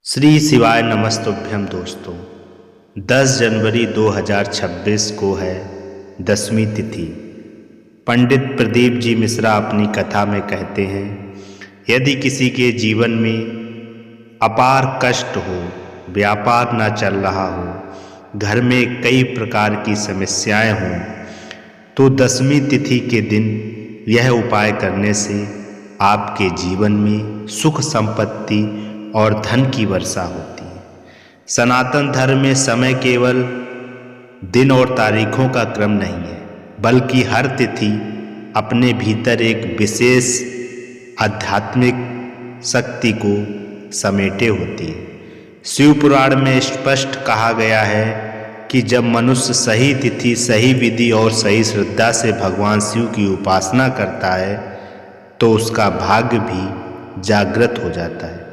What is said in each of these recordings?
श्री शिवाय नमस्तुभ्यम दोस्तों। 10 जनवरी 2026 को है 10वीं तिथि। पंडित प्रदीप जी मिश्रा अपनी कथा में कहते हैं, यदि किसी के जीवन में अपार कष्ट हो, व्यापार ना चल रहा हो, घर में कई प्रकार की समस्याएं हों, तो 10वीं तिथि के दिन यह उपाय करने से आपके जीवन में सुख संपत्ति और धन की वर्षा होती है। सनातन धर्म में समय केवल दिन और तारीखों का क्रम नहीं है, बल्कि हर तिथि अपने भीतर एक विशेष आध्यात्मिक शक्ति को समेटे होती है। शिव पुराण में स्पष्ट कहा गया है कि जब मनुष्य सही तिथि, सही विधि और सही श्रद्धा से भगवान शिव की उपासना करता है तो उसका भाग्य भी जागृत हो जाता है।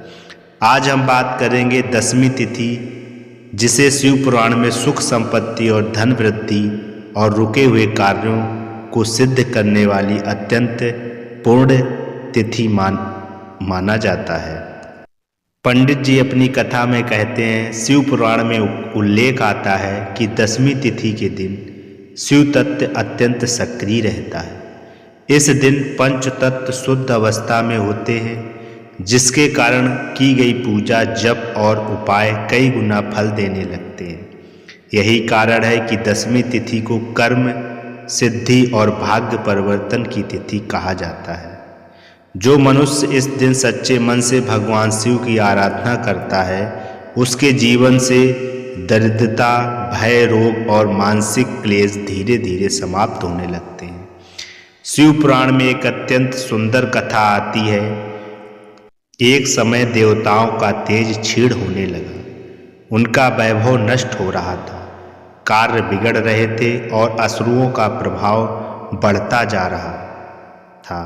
आज हम बात करेंगे 10वीं तिथि, जिसे शिव पुराण में सुख संपत्ति और धन वृद्धि और रुके हुए कार्यों को सिद्ध करने वाली अत्यंत पूर्ण तिथि माना जाता है। पंडित जी अपनी कथा में कहते हैं, शिव पुराण में उल्लेख आता है कि 10वीं तिथि के दिन शिव तत्व अत्यंत सक्रिय रहता है। इस दिन पंच तत्व शुद्ध अवस्था में होते हैं, जिसके कारण की गई पूजा, जप और उपाय कई गुना फल देने लगते हैं। यही कारण है कि 10वीं तिथि को कर्म सिद्धि और भाग्य परिवर्तन की तिथि कहा जाता है। जो मनुष्य इस दिन सच्चे मन से भगवान शिव की आराधना करता है, उसके जीवन से दरिद्रता, भय, रोग और मानसिक क्लेश धीरे धीरे समाप्त होने लगते हैं। शिव पुराण में एक अत्यंत सुंदर कथा आती है। एक समय देवताओं का तेज क्षीण होने लगा, उनका वैभव नष्ट हो रहा था, कार्य बिगड़ रहे थे और असुरों का प्रभाव बढ़ता जा रहा था।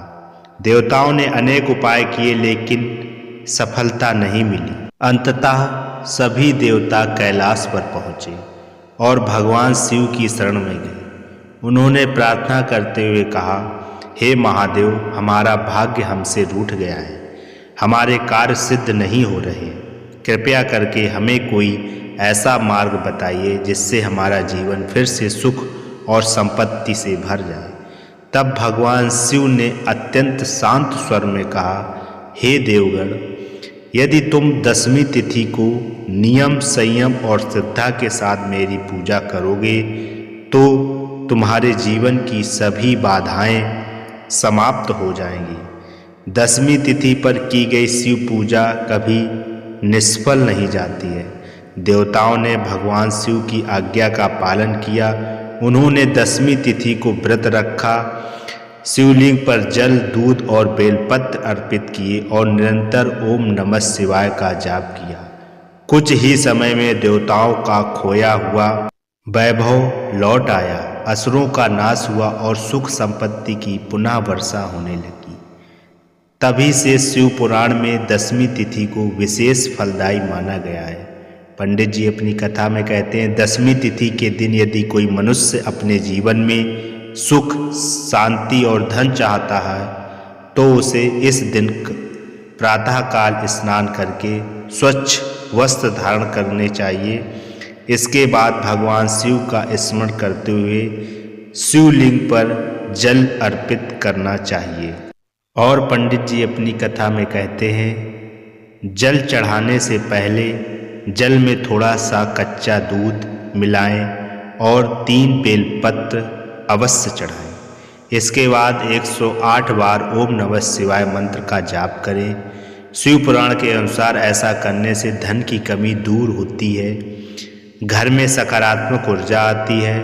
देवताओं ने अनेक उपाय किए, लेकिन सफलता नहीं मिली। अंततः सभी देवता कैलाश पर पहुँचे और भगवान शिव की शरण में गए। उन्होंने प्रार्थना करते हुए कहा, हे महादेव, हमारा भाग्य हमसे रूठ गया है, हमारे कार्य सिद्ध नहीं हो रहे, कृपया करके हमें कोई ऐसा मार्ग बताइए जिससे हमारा जीवन फिर से सुख और संपत्ति से भर जाए। तब भगवान शिव ने अत्यंत शांत स्वर में कहा, हे देवगण, यदि तुम 10वीं तिथि को नियम, संयम और श्रद्धा के साथ मेरी पूजा करोगे तो तुम्हारे जीवन की सभी बाधाएं समाप्त हो जाएंगी। 10वीं तिथि पर की गई शिव पूजा कभी निष्फल नहीं जाती है। देवताओं ने भगवान शिव की आज्ञा का पालन किया। उन्होंने 10वीं तिथि को व्रत रखा, शिवलिंग पर जल, दूध और बेलपत्र अर्पित किए और निरंतर ओम नमः शिवाय का जाप किया। कुछ ही समय में देवताओं का खोया हुआ वैभव लौट आया, असुरों का नाश हुआ और सुख संपत्ति की पुनः वर्षा होने लगी। तभी से शिव पुराण में 10वीं तिथि को विशेष फलदायी माना गया है। पंडित जी अपनी कथा में कहते हैं, 10वीं तिथि के दिन यदि कोई मनुष्य अपने जीवन में सुख, शांति और धन चाहता है तो उसे इस दिन प्रातःकाल स्नान करके स्वच्छ वस्त्र धारण करने चाहिए। इसके बाद भगवान शिव का स्मरण करते हुए शिवलिंग पर जल अर्पित करना चाहिए। और पंडित जी अपनी कथा में कहते हैं, जल चढ़ाने से पहले जल में थोड़ा सा कच्चा दूध मिलाएं और 3 बेलपत्र अवश्य चढ़ाएं। इसके बाद 108 बार ओम नमः शिवाय मंत्र का जाप करें। शिव पुराण के अनुसार ऐसा करने से धन की कमी दूर होती है, घर में सकारात्मक ऊर्जा आती है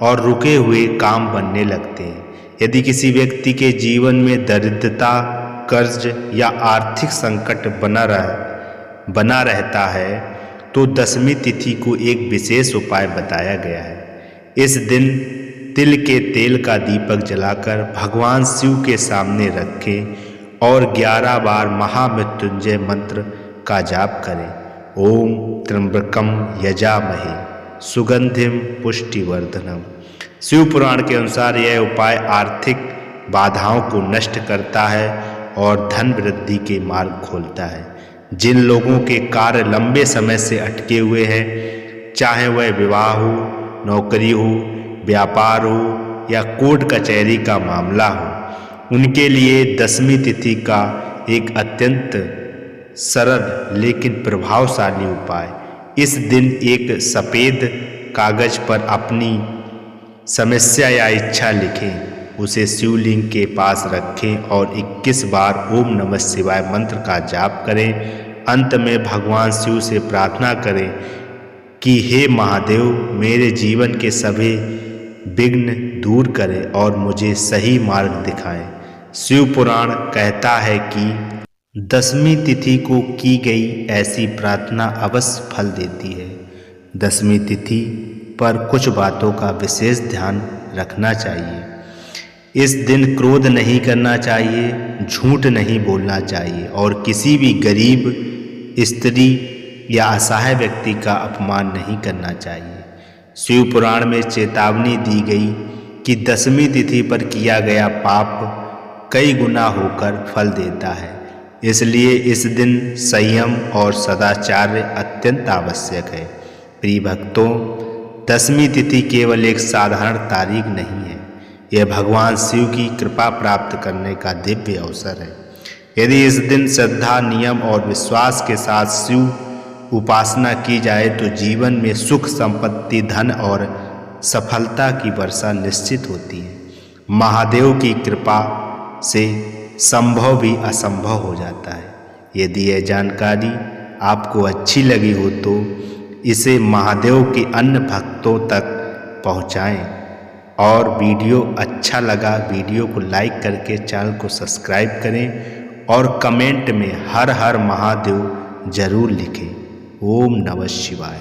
और रुके हुए काम बनने लगते हैं। यदि किसी व्यक्ति के जीवन में दरिद्रता, कर्ज या आर्थिक संकट बना रहता है तो 10वीं तिथि को एक विशेष उपाय बताया गया है। इस दिन तिल के तेल का दीपक जलाकर भगवान शिव के सामने रखें और 11 बार महामृत्युंजय मंत्र का जाप करें। ओम त्र्यंबकम यजामहे सुगंधिम पुष्टिवर्धनम। शिव पुराण के अनुसार यह उपाय आर्थिक बाधाओं को नष्ट करता है और धन वृद्धि के मार्ग खोलता है। जिन लोगों के कार्य लंबे समय से अटके हुए हैं, चाहे वह विवाह हो, नौकरी हो, व्यापार हो या कोर्ट कचहरी का मामला हो, उनके लिए दसवीं तिथि का एक अत्यंत सरल लेकिन प्रभावशाली उपाय। इस दिन एक सफ़ेद कागज पर अपनी समस्या या इच्छा लिखें, उसे शिवलिंग के पास रखें और 21 बार ओम नमः शिवाय मंत्र का जाप करें। अंत में भगवान शिव से प्रार्थना करें कि हे महादेव, मेरे जीवन के सभी विघ्न दूर करें और मुझे सही मार्ग दिखाएं। शिव पुराण कहता है कि दसवीं तिथि को की गई ऐसी प्रार्थना अवश्य फल देती है। दसवीं तिथि पर कुछ बातों का विशेष ध्यान रखना चाहिए। इस दिन क्रोध नहीं करना चाहिए, झूठ नहीं बोलना चाहिए और किसी भी गरीब, स्त्री या असहाय व्यक्ति का अपमान नहीं करना चाहिए। शिव पुराण में चेतावनी दी गई कि दसवीं तिथि पर किया गया पाप कई गुना होकर फल देता है, इसलिए इस दिन संयम और सदाचार अत्यंत आवश्यक है। प्रिय भक्तों, दसवीं तिथि केवल एक साधारण तारीख नहीं है, यह भगवान शिव की कृपा प्राप्त करने का दिव्य अवसर है। यदि इस दिन श्रद्धा, नियम और विश्वास के साथ शिव उपासना की जाए तो जीवन में सुख, संपत्ति, धन और सफलता की वर्षा निश्चित होती है। महादेव की कृपा से संभव भी असंभव हो जाता है। यदि यह जानकारी आपको अच्छी लगी हो तो इसे महादेव के अन्य भक्तों तक पहुँचाएँ और वीडियो अच्छा लगा वीडियो को लाइक करके चैनल को सब्सक्राइब करें और कमेंट में हर हर महादेव जरूर लिखें। ओम नमः शिवाय।